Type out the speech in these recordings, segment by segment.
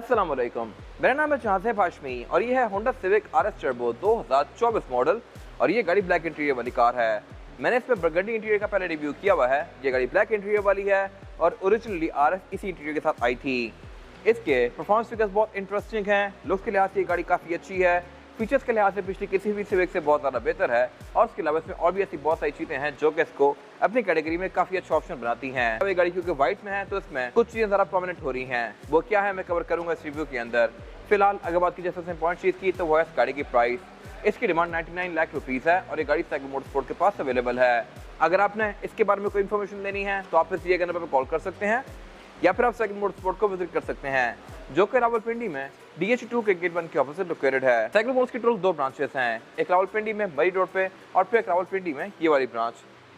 अस्सलाम वालेकुम, मेरा नाम है जहाज़ेब हाशमी और ये है Honda civic RS turbo 2024 model और ये गाड़ी ब्लैक इंटीरियर वाली कार है। मैंने इसमें बरगंडी इंटीरियर का पहले रिव्यू किया हुआ है। ये गाड़ी ब्लैक इंटीरियर वाली है और ओरिजिनली RS इसी इंटीरियर के साथ आई थी। इसके परफॉर्मेंस फिगर्स बहुत इंटरेस्टिंग हैं। लुक्स के लिहाज से ये गाड़ी काफ़ी अच्छी है। फीचर्स के लिहाज से पिछली किसी भी सिविक से बहुत ज़्यादा बेहतर है और उसके अलावा इसमें और भी ऐसी बहुत सारी चीज़ें हैं जो कि इसको अपनी कैटेगरी में काफ़ी अच्छा ऑप्शन बनाती हैं। ये गाड़ी क्योंकि व्हाइट में है तो इसमें कुछ चीज़ें ज़रा प्रोमिनेंट हो रही हैं। वो क्या है मैं कवर करूँगा इस रिव्यू के अंदर। फिलहाल अगर बात की जैसे पॉइंट चीज़ की तो वो है इस गाड़ी की प्राइस। इसकी डिमांड 99 लाख रुपीज़ है और ये गाड़ी साइकिल मोटरस्पोर्ट के पास अवेलेबल है। अगर आपने इसके बारे में कोई इन्फॉर्मेशन लेनी है तो आप इस दिए गए नंबर पर कॉल कर सकते हैं या फिर आप साइकिल मोटरस्पोर्ट को विजिट कर सकते हैं जो कि रावलपिंडी में DH2 के गेट 1 के ऑपोजिट लोकेटेड है। साइकिल मोटर्स की टोटल 2 ब्रांचेस हैं, एक रावलपिंडी में मरी रोड पे और फिर एक रावलपिंडी में ये वाली ब्रांच।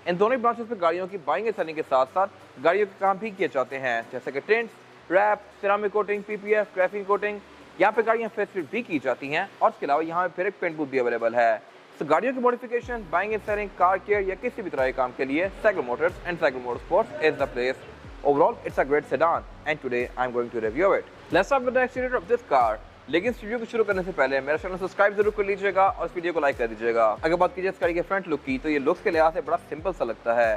इन दोनों ब्रांचेस पे गाड़ियों की बाइंग एंड सेलिंग के साथ साथ गाड़ियों के काम भी किए जाते हैं जैसे कि tints, wrap, ceramic coating, PPF, graphene coating. यहाँ पे गाड़ियाँ फेसलिफ्ट भी की जाती हैं और इसके अलावा यहाँ पे फिर एक पेंट बूथ भी अवेलेबल है। तो गाड़ियों की modification, buying and selling, car care या किसी भी तरह के काम के लिए cycle Motors and cycle motorsports is the place. Overall, it's a great sedan, and today I'm going to review it. Let's start with the exterior of this car. लेकिन इस वीडियो को शुरू करने से पहले मेरा चैनल सब्सक्राइब जरूर कर लीजिएगा और इस वीडियो को लाइक कर दीजिएगा। अगर बात कीजिए इस गाड़ी के फ्रंट लुक की तो ये लुक्स के लिहाज से बड़ा सिंपल सा लगता है।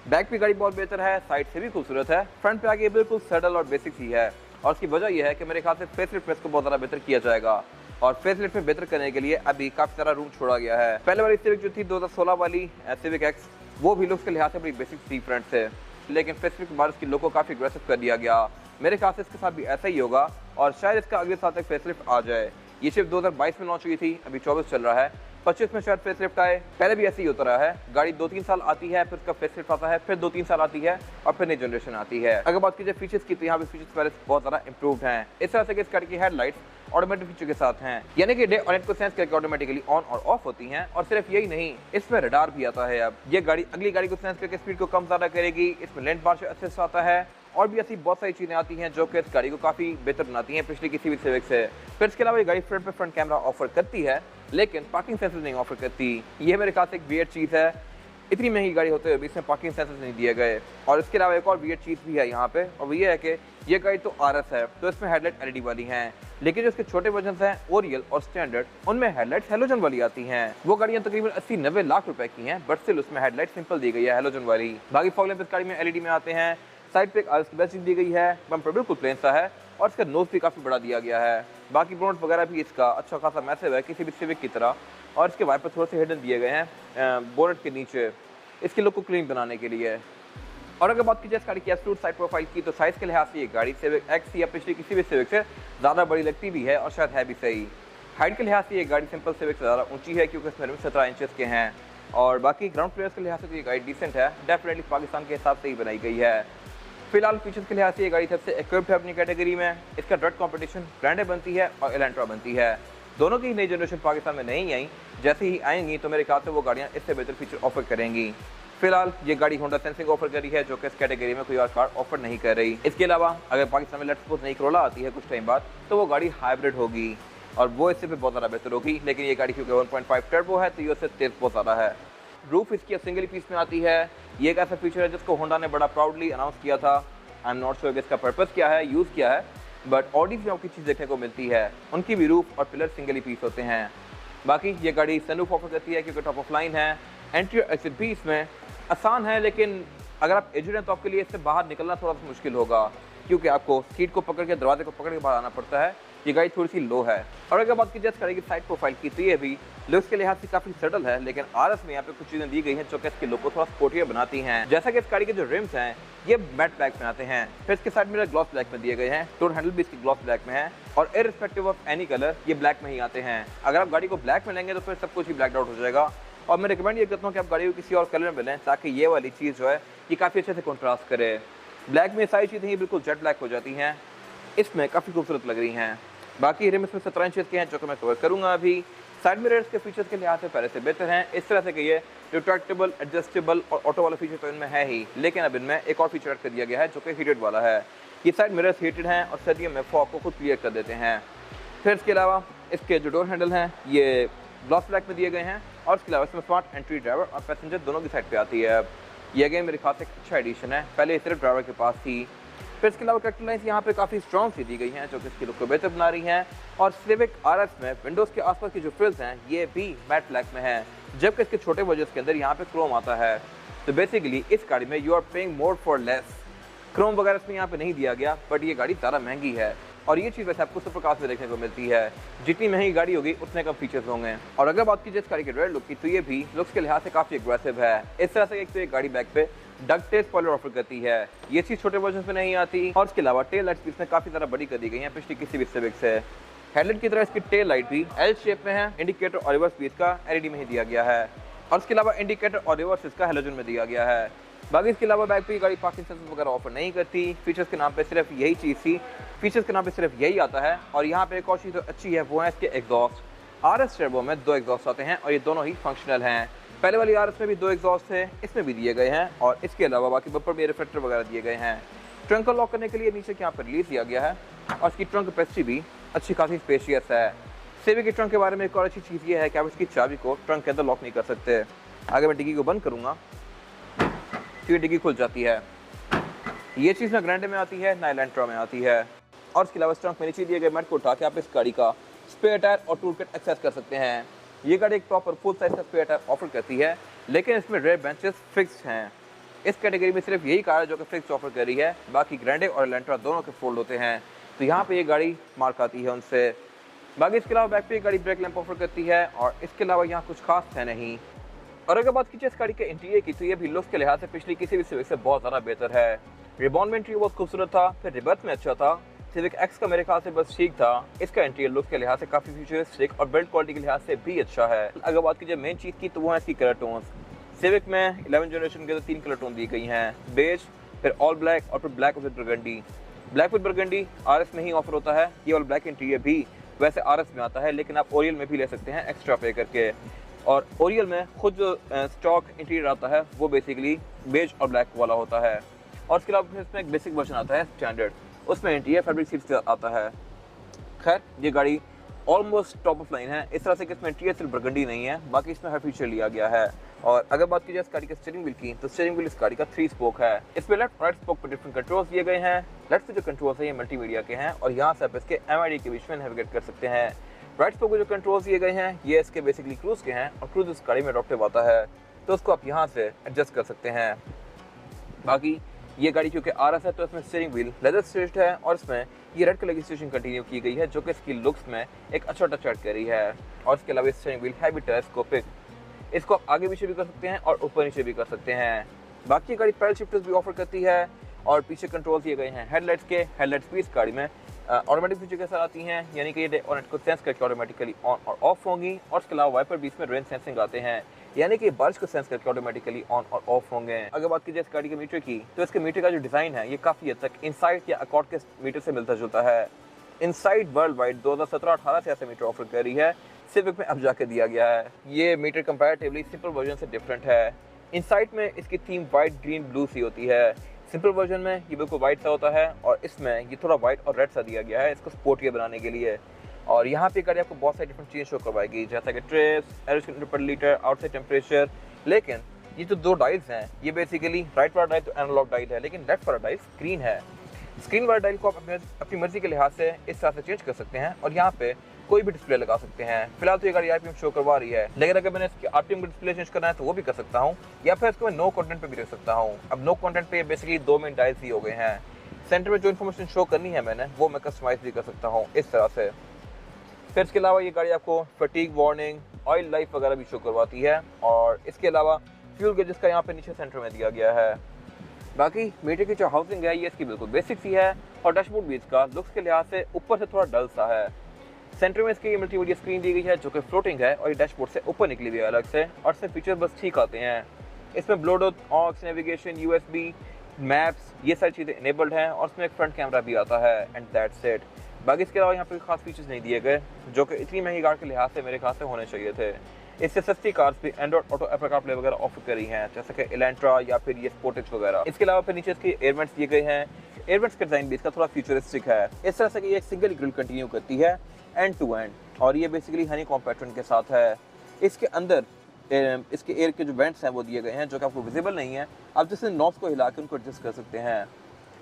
बैक भी गाड़ी बहुत बेहतर है, साइड से भी खूबसूरत है। फ्रंट पे आगे बिल्कुल सडल और बेसिक ही है और इसकी वजह यह है कि मेरे ख्याल से फेसलिफ्ट में इसको बहुत ज़्यादा बेहतर किया जाएगा और फेसलिफ्ट में बेहतर करने के लिए अभी काफ़ी सारा रूम छोड़ा गया है। पहले वाली सिविक जो थी 2016 वाली सिविक एक्स, वो भी लुक्स के लिहाज से बड़ी बेसिक थी फ्रंट से, लेकिन फेसलिफ्ट के बाद इसकी लुक को काफ़ी अग्रेसिव कर दिया गया। मेरे ख्याल से इसके साथ भी ऐसा ही होगा और शायद इसका अगले साल तक फेसलिफ्ट आ जाए। ये सिर्फ 2022 में लॉन्च हुई थी, अभी 24 चल रहा है, 25 में शायद फेसलिफ्ट आए। पहले भी ऐसे ही होता रहा है, गाड़ी 2-3 साल आती है, फिर उसका फेसलिफ्ट आता है, फिर 2-3 साल आती है और फिर नई जनरेशन आती है। अगर बात कीजिए फीचर्स की तो यहाँ पे फीचर्स पहले बहुत ज़्यादा इंप्रूव्ड हैं। इस तरह से कि इस गाड़ी की हेडलाइट्स ऑटोमेटिक फीचर के साथ हैं, यानी कि डे और नाइट को सेंस करके ऑटोमेटिकली ऑन और ऑफ होती हैं। और सिर्फ यही नहीं, इसमें रडार भी आता है। अब ये गाड़ी अगली गाड़ी को सेंस करके स्पीड को कम ज़्यादा करेगी। इसमें लेन पार्शल असिस्ट आता है और भी ऐसी बहुत सारी चीज़ें आती हैं जो कि इस गाड़ी को काफ़ी बेहतर बनाती हैं पिछली किसी भी सिविक से। फिर इसके अलावा ये गाड़ी फ्रंट पे फ्रंट कैमरा ऑफर करती है लेकिन पार्किंग सेंसर नहीं ऑफर करती। ये मेरे ख्याल से एक वियर्ड चीज़ है। इतनी महंगी गाड़ी होते हुए भी इसमें पार्किंग सेंसर्स नहीं दिए गए। और इसके अलावा एक और वियर्ड चीज़ भी है यहाँ पे और वो ये है कि ये गाड़ी तो RS है तो इसमें हेडलाइट LED वाली हैं, लेकिन जो इसके छोटे वर्जन हैं ओरियल और स्टैंडर्ड, उनमें हेडलाइट्स हेलोजन वाली आती हैं। वो गाड़ियाँ तकरीबन 80-90 लाख रुपए की हैं बट स्टिल उसमें हेडलाइट सिंपल दी गई है हेलोजन वाली। बाकी फॉग लैंप इस गाड़ी में LED में आते हैं। साइड पे एक RS की बैटरी दी गई है, बम्पर बिल्कुल प्लेन सा है और इसका नोज भी काफ़ी बड़ा दिया गया है। बाकी बोनट वगैरह भी इसका अच्छा खासा मैसिव है किसी भी सिविक की तरह और इसके वाइपर थोड़े से हिडन दिए गए हैं बोनट के नीचे इसके लुक को क्लीन बनाने के लिए। और अगर बात की जाए इस गाड़ी की एब्सोल्यूट साइड प्रोफाइल की तो साइज़ के लिहाज से ये गाड़ी सिविक एक्स या पिछली किसी भी सिविक से ज़्यादा बड़ी लगती भी है और शायद है भी सही। हाइट के लिहाज से ये गाड़ी सिंपल सिविक से ज़्यादा ऊंची है क्योंकि इसमें 17 इंचेस के हैं। और बाकी ग्राउंड क्लियरेंस के लिहाज से तो ये गाड़ी डिसेंट है, डेफिनेटली पाकिस्तान के हिसाब से ही बनाई गई है। फिलहाल फीचर्स के लिहाज से ये गाड़ी सबसे इक्विप्ड है अपनी कैटेगरी में। इसका डायरेक्ट कॉम्पिटिशन ग्रैंडे बनती है और एलेंट्रा बनती है। दोनों की नई जनरेशन पाकिस्तान में नहीं आई, जैसे ही आएंगी तो मेरे ख्याल से वो गाड़ियाँ इससे बेहतर फीचर ऑफर करेंगी। फिलहाल ये गाड़ी होंडा सेंसिंग ऑफर कर रही है जो कि इस कैटेगरी में कोई और कार ऑफर नहीं कर रही। इसके अलावा अगर पाकिस्तान में लेट्स सपोज नई करोला आती है कुछ टाइम बाद तो वो गाड़ी हाइब्रिड होगी और वो इससे भी बहुत ज़्यादा बेहतर होगी, लेकिन ये गाड़ी क्योंकि 1.5 टर्बो है तो ये उससे तेज़ बहुत ज़्यादा है। रूफ इसकी सिंगल पीस में आती है। ये एक ऐसा फीचर है जिसको होंडा ने बड़ा प्राउडली अनाउंस किया था। आई एम नॉट श्योर इसका पर्पस क्या है, यूज़ क्या है, बट ऑडी में आपकी चीज़ देखने को मिलती है। उनकी भी रूफ और पिलर सिंगल पीस होते हैं। बाकी ये गाड़ी सनरूफ ऑफर करती है क्योंकि टॉप ऑफ लाइन है। एंट्री और एग्जिट भी इसमें आसान है, लेकिन अगर आप एजेड हैं तो आपके लिए इससे बाहर निकलना थोड़ा सा मुश्किल होगा क्योंकि आपको सीट को पकड़ के दरवाजे को पकड़ के बाहर आना पड़ता है। ये गाड़ी थोड़ी सी लो है। और अगर बात की जाए इस गाड़ी की साइड प्रोफाइल की तो ये भी लुक्स के लिहाज से काफ़ी सटल है, लेकिन RS में यहाँ पे कुछ चीज़ें दी गई हैं जो कि इसके लुक को थोड़ा स्पोर्टियर बनाती हैं। जैसा कि इस गाड़ी के जो रिम्स हैं ये मैट ब्लैक में आते हैं, फिर इसके साइड मिरर ग्लॉस ब्लैक में दिए गए हैं, टोन हैंडल भी इसकी ग्लॉस ब्लैक में है और इररिस्पेक्टिव ऑफ एनी कलर ये ब्लैक में ही आते हैं। अगर आप गाड़ी को ब्लैक में लेंगे तो फिर सब कुछ ही ब्लैक आउट हो जाएगा और मैं रिकमेंड ये करता हूँ कि आप गाड़ी को किसी और कलर में लें ताकि ये वाली चीज़ जो है ये काफ़ी अच्छे से कॉन्ट्रास्ट करे। ब्लैक में सारी चीज़ें ही बिल्कुल जेट ब्लैक हो जाती हैं, इसमें काफ़ी खूबसूरत लग रही हैं। बाकी रिम इसमें 17 इंचेस के हैं जो कि मैं कवर करूँगा अभी। साइड मिरर्स के फीचर्स के लिहाज से पहले से बेहतर हैं, इस तरह से कि ये रिट्रैक्टेबल, एडजस्टेबल और ऑटो वाला फीचर तो इनमें है ही, लेकिन अब इनमें एक और फीचर ऐड कर दिया गया है जो कि हीटेड वाला है। ये साइड मिरर्स हीटेड हैं और सर्दियों में फॉग को खुद क्लियर कर देते हैं। फिर इसके अलावा इसके जो डोर हैंडल हैं ये ग्लॉस ब्लैक में दिए गए हैं और इसके अलावा इसमें स्मार्ट एंट्री ड्राइवर और पैसेंजर दोनों की साइड पे आती है। ये अगेन मेरे ख्याल से एक अच्छा एडिशन है, पहले सिर्फ ड्राइवर के पास थी। फिर इसके अलावा करेक्टर लाइन्स यहाँ पे काफ़ी स्ट्रॉन्ग सी दी गई हैं जो कि इसकी लुक को बेहतर बना रही हैं। और सिविक आरएस में विंडोज़ के आसपास की जो फ्रिल्स हैं ये भी मैट ब्लैक में हैं, जबकि इसके छोटे वर्जन के अंदर यहाँ पे क्रोम आता है। तो बेसिकली इस गाड़ी में you are paying more for less. Chrome वगैरह इसमें यहाँ पे नहीं दिया गया, बट ये गाड़ी ज़्यादा महंगी है और ये चीज़ वैसे आपको सुपर कार्स में देखने को मिलती है। जितनी महंगी गाड़ी होगी उतने कम फीचर्स होंगे। और अगर बात की जाए इस गाड़ी के रेयर लुक की, तो ये भी लुक्स के लिहाज से काफ़ी एग्रेसिव है। इस तरह से एक तो ये गाड़ी बैक पे डक्टेड स्पॉइलर ऑफर करती है, ये चीज़ छोटे वर्जन में नहीं आती। और इसके अलावा टेल लाइट्स भी इसमें काफ़ी ज़्यादा बड़ी कर दी गई हैं पिछली किसी भी सिविक से। हेडलाइट की तरह इसकी टेल लाइट भी एल शेप में है। इंडिकेटर और रिवर्स भी इसका एलईडी में ही दिया गया है और इसके अलावा इंडिकेटर और रिवर्स इसका हैलोजन में दिया गया है। बाकी इसके अलावा बैक पे गाड़ी पार्किंग सेंसर वगैरह ऑफर नहीं करती। फीचर्स के नाम पे सिर्फ यही चीज़ थी, फीचर्स के नाम पे सिर्फ यही आता है। और यहाँ पे एक और चीज़ जो अच्छी है वो है इसके एग्जॉस्ट। आरएस टर्बो में 2 एग्जॉस्ट आते हैं और ये दोनों ही फंक्शनल हैं। पहले वाली आरएस में भी 2 एग्जॉस्ट थे, इसमें भी दिए गए हैं। और इसके अलावा बाकी बम्पर में रिफ्लेक्टर वगैरह दिए गए हैं। ट्रंक को लॉक करने के लिए नीचे यहाँ पर रिलीज दिया गया है और इसकी ट्रंक कैपेसिटी भी अच्छी खासी स्पेशियस है। सिविक की ट्रंक के बारे में एक और अच्छी चीज़ ये है कि आप इसकी चाबी को ट्रंक के अंदर लॉक नहीं कर सकते। अगर मैं डिग्गी को बंद करूँगा तो ये डिग्गी खुल जाती है। ये चीज़ ना ग्रैंडे में आती है ना एलेंट्रा में आती है। और इसके अलावा ट्रंक में नीचे दिए गए मैट को उठा के आप इस गाड़ी का स्पेयर टायर और टूल किट एक्सेस कर सकते हैं। ये गाड़ी एक प्रॉपर फुल साइज का स्पेयर टायर ऑफर करती है, लेकिन इसमें रेयर बेंचेस फिक्स्ड हैं। इस कैटेगरी में सिर्फ यही कार है जो कि फिक्स ऑफर कर रही है, बाकी ग्रैंडे और एलेंट्रा दोनों के फोल्ड होते हैं। तो यहाँ पे ये गाड़ी मार्क आती है उनसे। बाकी इसके अलावा बैक पे गाड़ी ब्रेक लैंप ऑफर करती है और इसके अलावा यहाँ कुछ खास है नहीं। और अगर बात कीजिए इस गाड़ी के इंटीरियर की, तो ये भी लुक्स के लिहाज से पिछली किसी भी सिविक से बहुत ज़्यादा बेहतर है। रिबॉन में इंटीरियर बहुत खूबसूरत था, फिर रिबर्थ में अच्छा था। सिविक एक्स का मेरे ख्याल से बस ठीक था। इसका इंटीरियर लुक्स के लिहाज से काफ़ी फ्यूचरिस्टिक और बिल्ड क्वालिटी के लिहाज से भी अच्छा है। अगर बात कीजिए मेन चीज़ की, तो वो है इसकी कलर टोन्स। सिविक में 11 जनरेशन के 3 कलर टोन दी गई हैं, बेज, फिर ऑल ब्लैक और फिर black with burgundy. Black with burgundy RS में ही ऑफर होता है। ये ऑल ब्लैक इंटीरियर भी वैसे आरएस में आता है, लेकिन आप ओरियल में भी ले सकते हैं एक्स्ट्रा पे करके। और ओरियल में खुद जो स्टॉक इंटीरियर आता है वो बेसिकली बेज और ब्लैक वाला होता है। और इसके अलावा इसमें एक बेसिक वर्जन आता है स्टैंडर्ड, उसमें इंटीरियर फैब्रिक सीट्स आता है। खैर ये गाड़ी ऑलमोस्ट टॉप ऑफ लाइन है, इस तरह से कि इसमें इंटीरियर सिर्फ बरगंडी नहीं है, बाकी इसमें हर फीचर लिया गया है। और अगर बात की जाए इस गाड़ी के स्टीयरिंग व्हील की, तो स्टीयरिंग व्हील इस गाड़ी का 3 स्पोक है। इसमें लेफ्ट राइट स्पोक पर डिफरेंट कंट्रोल्स दिए गए हैं। लेफ्ट से जो कंट्रोल्स है ये मल्टीमीडिया के हैं और यहाँ से आप इसके MID के बीच में नेविगेट कर सकते हैं। राइट स्पोक को जो कंट्रोल्स दिए गए हैं ये इसके बेसिकली क्रूज के हैं और क्रूज इस गाड़ी में अडॉप्टिव आता है, तो उसको आप यहाँ से एडजस्ट कर सकते हैं। बाकी ये गाड़ी क्योंकि आरएस है तो इसमें स्टीयरिंग व्हील लेदर स्टिच्ड है और इसमें ये रेड कलर की स्टिचिंग कंटिन्यू की गई है, जो कि इसकी लुक्स में एक अच्छा टच ऐड कर रही है। और इसके अलावा स्टीयरिंग व्हील है भी टेलीस्कोपिक, इसको आप आगे पीछे भी कर सकते हैं और ऊपर नीचे भी कर सकते हैं। बाकी गाड़ी पैडल शिफ्टर्स भी ऑफर करती है और पीछे कंट्रोल दिए गए हैं हेडलाइट्स के। हेडलाइट्स भी इस गाड़ी में ऑटोमेटिक फीचर के साथ आती हैं, यानी कि ये ऑनेट को सेंस करके ऑटोमेटिकली ऑन और ऑफ होंगी। और इसके अलावा वाइपर भी इसमें रेन सेंसिंग आते हैं, यानी कि बारिश को सेंस करके ऑटोमेटिकली ऑन और ऑफ होंगे। अगर बात की जाए इस गाड़ी के मीटर की, तो इसके मीटर का जो डिज़ाइन है ये काफ़ी हद तक इनसाइड या अकॉर्ड के मीटर से मिलता जुलता है। इनसाइड वर्ल्ड वाइड 2017-18 से ऐसे मीटर ऑफर कर रही है, सिविक में अब जाके दिया गया है। ये मीटर कंपैरेटिवली सिंपल वर्जन से डिफरेंट है। इनसाइड में इसकी थीम वाइट ग्रीन ब्लू सी होती है, सिंपल वर्जन में ये बिल्कुल वाइट सा होता है और इसमें ये थोड़ा वाइट और रेड सा दिया गया है इसको स्पोर्टियर बनाने के लिए। और यहाँ पे गाड़ी आपको बहुत सारी डिफरेंट चीज़ें शो करवाएगी, जैसा कि ट्रेस, एवरेज पर लीटर, आउटसाइड टेम्परेचर। लेकिन ये जो 2 डायल्स हैं ये बेसिकली राइट वाला डायल तो एनालॉग डायल है, लेकिन लेफ्ट वाला डायल स्क्रीन है। स्क्रीन वाला डायल को आप अपनी मर्जी के लिहाज से इस तरह से चेंज कर सकते हैं और यहाँ पे कोई भी डिस्प्ले लगा सकते हैं। फिलहाल तो ये गाड़ी RPM शो करवा रही है, लेकिन अगर मैंने इसकी RPM का डिस्प्ले चेंज करना है तो वो भी कर सकता हूँ, या फिर इसको मैं नो कंटेंट पे भी रख सकता हूँ। अब नो कंटेंट पे बेसिकली 2 मेन डायल्स ही हो गए हैं। सेंटर में जो इन्फॉर्मेशन शो करनी है मैंने वो मैं कस्टमाइज भी कर सकता हूँ इस तरह से। फिर इसके अलावा ये गाड़ी आपको फटीग वार्निंग, ऑयल लाइफ वगैरह भी शो करवाती है। और इसके अलावा फ्यूल गेज का यहाँ पे नीचे सेंटर में दिया गया है। बाकी मीटर की जो हाउसिंग है ये इसकी बिल्कुल बेसिक सी है और डैशबोर्ड भी इसका लुक्स के लिहाज से ऊपर से थोड़ा डल सा है। सेंटर में इसकी ये मल्टीमीडिया स्क्रीन दी गई है जो कि फ्लोटिंग है और ये डैशबोर्ड से ऊपर निकली हुई है अलग से, और इसमें फीचर बस ठीक आते हैं। इसमें bluetooth, aux, navigation, USB, maps ये सारी चीज़ें इनेबल्ड हैं और इसमें एक फ्रंट कैमरा भी आता है एंड दैट्स इट। बाकी इसके अलावा यहाँ पे खास फीचर्स नहीं दिए गए जो कि इतनी महंगी कार के लिहाज से मेरे ख्याल से होने चाहिए थे। इससे सस्ती कार्स भी एंड्रॉइड ऑटो एप्पल कारप्ले वगैरह ऑफर करी हैं, जैसे कि एलेंट्रा या फिर ये स्पोर्टेज वगैरह। इसके अलावा फिर नीचे इसके एयरवेंट्स दिए गए हैं। एयरवेंट्स का डिजाइन भी इसका थोड़ा फ्यूचरिस्टिक है, इस तरह से कि ये एक सिंगल ग्रिल कंटिन्यू करती है एंड टू एंड, और ये बेसिकली हनीकॉम पैटर्न के साथ है। इसके अंदर इसके एयर के जो वेंट्स हैं वो दिए गए हैं जो कि आपको विजिबल नहीं है, आप जैसे नॉब्स को हिला के उनको एडजस्ट कर सकते हैं।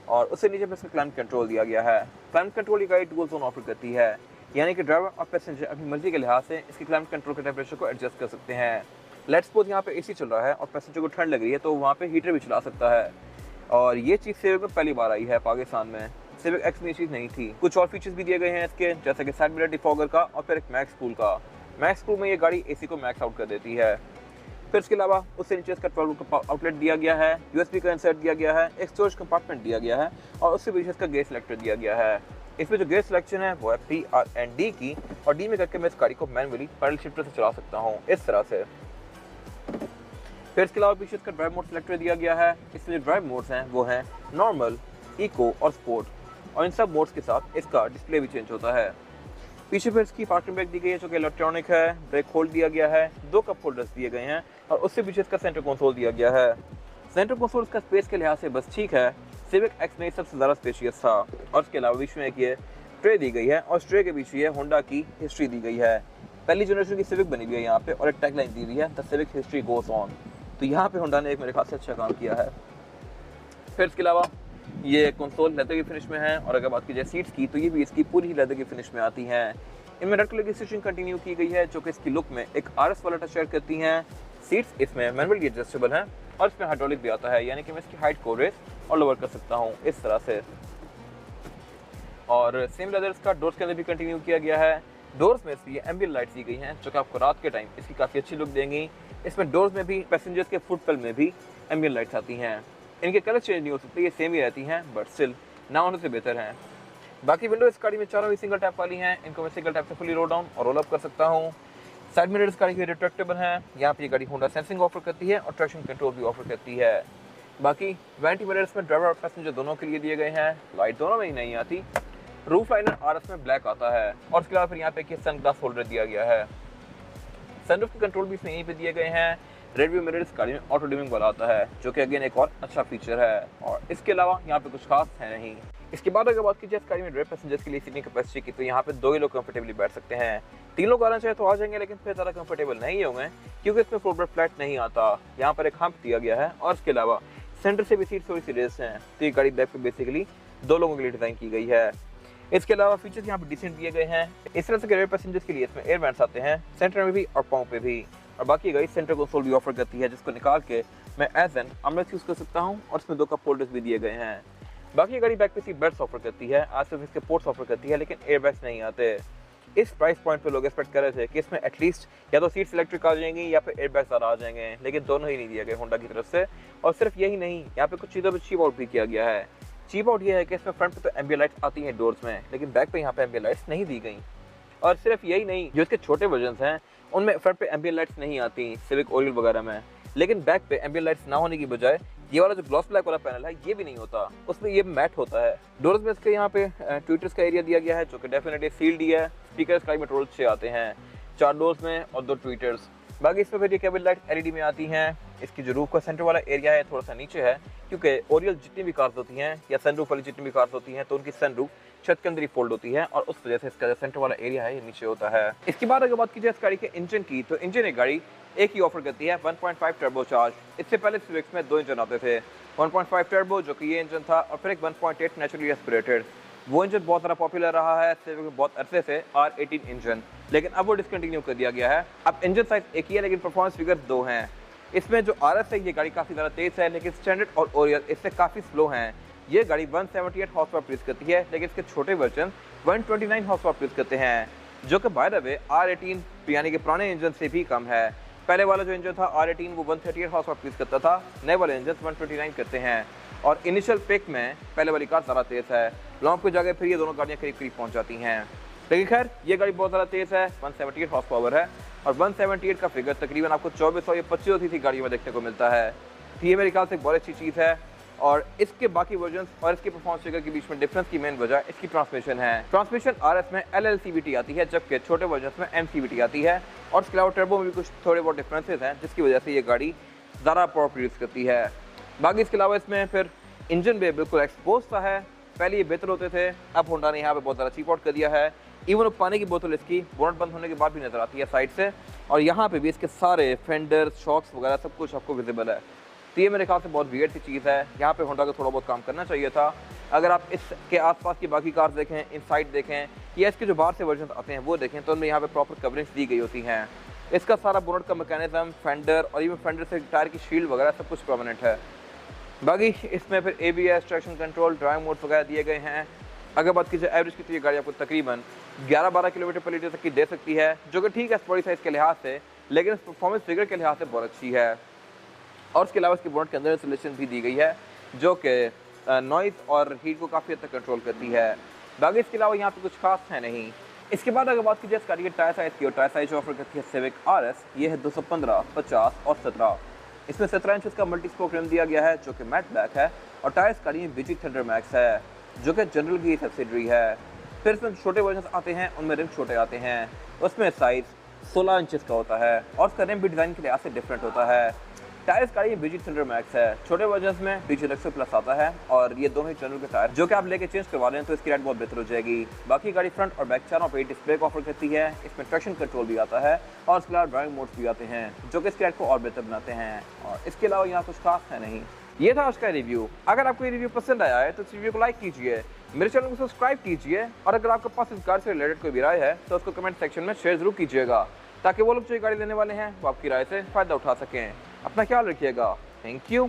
और उससे नीचे पे इसका क्लाइमेट कंट्रोल दिया गया है। क्लाइमेट कंट्रोल ये गाड़ी डुअल जोन ऑफर करती है, यानी कि ड्राइवर और पैसेंजर अपनी मर्जी के लिहाज से इसकी क्लाइमेट कंट्रोल के टेम्परेचर को एडजस्ट कर सकते हैं। लेट्स सपोज यहाँ पे एसी चल रहा है और पैसेंजर को ठंड लग रही है तो वहाँ पे हीटर भी चला सकता है। और ये चीज़ सिविक में पहली बार आई है पाकिस्तान में, सिविक एक्स में ये चीज़ नहीं थी। कुछ और फीचर्स भी दिए गए हैं इसके, जैसे कि साइड मिरर डिफॉगर का और फिर एक मैक्स कूल का। मैक्स कूल में ये गाड़ी एसी को मैक्स आउट कर देती है। फिर इसके अलावा उससे नीचे इसका 12 वोल्ट का आउटलेट दिया गया है, यूएसबी का इंसर्ट दिया गया है, एक स्टोरेज कंपार्टमेंट दिया गया है और उससे पीछे इसका गेस सिलेक्टर दिया गया है। इसमें जो गेस सिलेक्शन है वो है P, R and D की, और डी में करके मैं इस गाड़ी को मैनुअली पैडल शिफ्टर से चला सकता हूँ इस तरह से। फिर इसके अलावा पीछे इसका ड्राइव मोड सिलेक्टर दिया गया है। इसमें जो ड्राइव मोड्स हैं वो हैं नॉर्मल, इको और स्पोर्ट, और इन सब मोड्स के साथ इसका डिस्प्ले भी चेंज होता है। पीछे फिर इसकी पार्किंग ब्रेक दी गई है जो कि इलेक्ट्रॉनिक है, ब्रेक होल्ड दिया गया है, 2 कप होल्डर्स दिए गए हैं और उससे पीछे इसका सेंटर कंसोल दिया गया है। सेंटर कंसोल इसका स्पेस के लिहाज से बस ठीक है, सिविक एक्स में सबसे ज़्यादा स्पेशियस था। और इसके अलावा बीच में एक ये ट्रे दी गई है और इस ट्रे के बीच ये होंडा की हिस्ट्री दी गई है। पहली जनरेशन की सिविक बनी हुई है यहाँ पे और एक टैगलाइन दी हुई है, the civic history goes on. तो यहाँ पे होंडा ने एक मेरे ख्याल से अच्छा काम किया है। फिर इसके अलावा ये कंसोल लेदर की फिनिश में है, और अगर बात की जाए सीट्स की तो ये भी इसकी पूरी लेदर की फिनिश में आती हैं। इनमें रेड कलर की स्टिचिंग कंटिन्यू की गई है जो कि इसकी लुक में एक RS वाला टच शेयर करती हैं। सीट्स इसमें मैनुअली एडजस्टेबल हैं और इसमें हाइड्रोलिक भी आता है, यानी कि मैं इसकी हाइट को रेस और लोअर कर सकता हूँ इस तरह से। और सेम लेदर का डोर्स के अंदर भी कंटिन्यू किया गया है। डोर्स में इसकी एम्बियंट लाइट्स दी गई हैं जो कि आपको रात के टाइम इसकी काफ़ी अच्छी लुक देंगी। इसमें डोर्स में भी, पैसेंजर्स के फुट पेल में भी एम्बियंट लाइट्स आती हैं। इनके कलर चेंज नहीं हो सकते, ये सेम ही रहती हैं, बट स्टिल ना होने से बेहतर हैं। बाकी विंडो इस गाड़ी में चारों ही सिंगल टैप वाली हैं। इनको मैं सिंगल टैप से फुली रोल डाउन और रोल अप कर सकता हूँ। साइड मिरर इस गाड़ी के रिट्रैक्टेबल हैं। यहाँ पे ये गाड़ी होंडा सेंसिंग ऑफर करती है और ट्रैक्शन कंट्रोल भी ऑफर करती है। बाकी वैनिटी मिरर्स में ड्राइवर और पैसेंजर दोनों के लिए दिए गए हैं। लाइट दोनों में ही नहीं आती। रूफ लाइनर RS में ब्लैक आता है और इसके अलावा फिर यहाँ पे एक सन ग्लास होल्डर दिया गया है। सनरूफ के कंट्रोल भी इसमें यहीं पे दिए गए हैं। रेड व्यू मिरर इस गाड़ी में ऑटो डिमिंग वाला आता है जो कि अगेन एक और अच्छा फीचर है, और इसके अलावा यहाँ पे कुछ खास है नहीं। इसके बाद अगर बात की जाए इस गाड़ी में रेड पैसेंजर्स के लिए सीटिंग कैपेसिटी की, तो यहाँ पे 2 ही लोग कंफर्टेबली बैठ सकते हैं। 3 लोग आना चाहे तो आ जाएंगे, लेकिन फिर ज़्यादा कंफर्टेबल नहीं होंगे क्योंकि इसमें फ्लोर फ्लैट नहीं आता। यहाँ पर एक हम्प दिया गया है और इसके अलावा सेंटर से भी सीट थोड़ी सी रेस हैं। तो ये गाड़ी बैक पे बेसिकली 2 लोगों के लिए डिज़ाइन की गई है। इसके अलावा फीचर्स यहाँ पे डिसेंट दिए गए हैं। इस तरह से रेड पैसेंजर्स के लिए इसमें एयर वेंट्स आते हैं, सेंटर में भी और पाँव पे भी। और बाकी गाड़ी सेंटर कंसोल भी ऑफर करती है जिसको निकाल के मैं एज एन अमरेट यूज़ कर सकता हूँ, और इसमें 2 कप होल्डर्स भी दिए गए हैं। बाकी गाड़ी बैक पे सीट बेल्ट्स ऑफर करती है, आज सिर्फ इसके पोर्ट्स ऑफर करती है, लेकिन एयर बैग्स नहीं आते। इस प्राइस पॉइंट पे लोग एक्सपेक्ट कर रहे थे कि इसमें एटलीस्ट या तो सीट्स इलेक्ट्रिक आ जाएंगी या फिर एयर बैग्स ज़्यादा आ जाएंगे, लेकिन दोनों ही नहीं दिए गए होंडा की तरफ से। और सिर्फ यही नहीं, यहाँ पे कुछ चीज़ों पर चीप आउट भी किया गया है। चीप आउट ये है कि इसमें फ्रंट पे तो एम्बियंट लाइट्स आती हैं डोर्स में, लेकिन बैक पे यहाँ पे एम्बियंट लाइट्स नहीं दी गई। और सिर्फ यही नहीं, जो इसके छोटे वर्जन्स हैं उनमें फ्रंट पे एम्बियंट लाइट्स नहीं आती, सिविक ओरियल वगैरह में, लेकिन बैक पे एम्बियंट लाइट्स ना होने की बजाय ये वाला जो ग्लॉस ब्लैक वाला पैनल है ये भी नहीं होता, उसमें ये मैट होता है। डोर्स में इसके यहाँ पे ट्विटर्स का एरिया दिया गया है जो कि डेफिनेटली सील्ड ही है। स्पीकर क्लाइमेट कंट्रोल से आते हैं 4 डोर्स में और 2 ट्विटर्स। बाकी इसमें फिर ये केबल लाइट LED में आती हैं। इसकी जो रूफ का सेंटर वाला एरिया है थोड़ा सा नीचे है, क्योंकि ओरियल जितनी भी कार्स होती हैं या सनरूफ वाली जितनी भी कार्स होती हैं तो उनकी सनरूफ छत के अंदर ही फोल्ड होती है, और उस वजह से इसका जो सेंटर वाला एरिया है ये नीचे होता है। इसके बाद अगर बात की जाए इस गाड़ी के इंजन की, तो इंजन एक गाड़ी एक ही ऑफर करती है 1.5 टर्बो चार्ज। इससे पहले सिविक्स में 2 इंजन आते थे, 1.5 टर्बो जो कि ये इंजन था, और फिर एक 1.8 नेचुरली एस्पिरेटेड। वो इंजन बहुत ज़्यादा पॉपुलर रहा है सिविक में बहुत अरसे से, R18 इंजन, लेकिन अब वो डिसकंटिन्यू कर दिया गया है। अब इंजन साइज एक ही है लेकिन परफॉर्मेंस फिगर 2 हैं। इसमें जो RS है ये गाड़ी काफ़ी ज़्यादा तेज़ है, लेकिन स्टैंडर्ड और ओरियल इससे काफ़ी स्लो हैं। ये गाड़ी 178 हॉर्स पावर प्रोड्यूस करती है, लेकिन इसके छोटे वर्जन 129 हॉर्स पावर प्रोड्यूस करते हैं, जो कि बाय द वे R18 यानी कि पुराने इंजन से भी कम है। पहले वाला जो इंजन था R18 वो 138 हॉर्स पावर प्रोड्यूस करता था, नए वाले इंजन 129 करते हैं। और इनिशियल पिक में पहले वाली कार ज़्यादा तेज़ है, लॉन्ग पे जाके फिर ये दोनों गाड़ियाँ करीब करीब पहुँच जाती हैं। लेकिन खैर ये गाड़ी बहुत ज़्यादा तेज़ है, 178 हॉर्स पावर है, और 178 का फिगर तकरीबन आपको 2400 या 2500 थी गाड़ियों में देखने को मिलता है। तो ये मेरे ख्याल से एक बहुत अच्छी चीज़ है। और इसके बाकी वर्जन और इसके परफॉर्मेंस फिगर के बीच में डिफरेंस की मेन वजह इसकी ट्रांसमिशन है। ट्रांसमिशन RS में LLCVT आती है, जबकि छोटे वर्जन में MCVT आती है, और इसके अलावा टर्बो में भी कुछ थोड़े बहुत डिफरेंसेस हैं जिसकी वजह से ये गाड़ी ज़्यादा पावर प्रोड्यूस करती है। बाकी इसके अलावा इसमें फिर इंजन भी बिल्कुल एक्सपोज सा है। पहले ये बेहतर होते थे, अब होंडा ने यहाँ पे बहुत ज़्यादा चीप आउट कर दिया है। इवन पानी की बोतल इसकी बोनट बंद होने के बाद भी नज़र आती है साइड से, और यहाँ पे भी इसके सारे फेंडर शॉक्स वगैरह सब कुछ आपको विजिबल है। तो ये मेरे ख्याल से बहुत वियर्ड सी चीज़ है। यहाँ पे होंडा को थोड़ा बहुत काम करना चाहिए था। अगर आप इसके आसपास की बाकी कार्स देखें, इनसाइड देखें या इसके जो बाहर से वर्जन आते हैं वो देखें, तो उनमें यहाँ पे प्रॉपर कवरिंग्स दी गई होती हैं। इसका सारा बोनट का मैकेनिज्म, फेंडर और इवन फेंडर से टायर की शील्ड वगैरह सब कुछ परमानेंट है। बाकी इसमें फिर ABS, traction control, drive modes वगैरह दिए गए हैं। अगर बात की जाए एवरेज की, तो ये गाड़ी आपको तकरीबन 11-12 किलोमीटर पर लीटर तक की दे सकती है, जो कि ठीक है बॉडी साइज़ के लिहाज से, लेकिन परफॉर्मेंस फिगर के लिहाज से बहुत अच्छी है। और उसके अलावा इसके बोनट के अंदर इंसुलेशन भी दी गई है, जो कि नॉइज़ और हीट को काफ़ी हद तक कंट्रोल करती है। बाकी इसके अलावा यहाँ पे कुछ खास है नहीं। इसके बाद अगर बात की जाए इस गाड़ी के टायर साइज़ की, और टायर साइज ऑफर करती है सिविक RS, ये है 215, 50 और 17। इसमें 17 इंच का मल्टी स्पोक रिम दिया गया है, जो कि मैट ब्लैक है। और टायर इस गाड़ी में BG थंडर मैक्स है, जो कि जनरल की सब्सिडरी है। फिर इसमें छोटे वर्जन आते हैं, उनमें रिम छोटे आते हैं, उसमें साइज़ 16 इंचज़ का होता है और उसका रिम भी डिज़ाइन के लिहाज से डिफरेंट होता है। टायर इस गाड़ी में BG थंडर मैक्स है। छोटे वर्जन में BG रेक्सो प्लस आता है, और ये दोनों ही जनरल के टायर जो कि आप लेके चेंज करवा रहे हैं, तो इसकी राइड बहुत बेहतर हो जाएगी। बाकी गाड़ी फ्रंट और बैक चारों पे डिस्प्ले को ऑफर करती है। इसमें ट्रैक्शन कंट्रोल भी आता है और इसके अलावा ड्राइविंग मोड्स भी आते हैं, जो कि इसकी राइड को और बेहतर बनाते हैं। और इसके अलावा यहाँ कुछ खास है नहीं। ये था आज का रिव्यू। अगर आपको ये रिव्यू पसंद आया है तो इस रिव्यू को लाइक कीजिए, मेरे चैनल को सब्सक्राइब कीजिए, और अगर आपके पास इस कार से रिलेटेड कोई भी राय है तो उसको कमेंट सेक्शन में शेयर जरूर कीजिएगा, ताकि वो लोग जो ये गाड़ी लेने वाले हैं वो आपकी राय से फ़ायदा उठा सकें। अपना ख्याल रखिएगा। Thank you.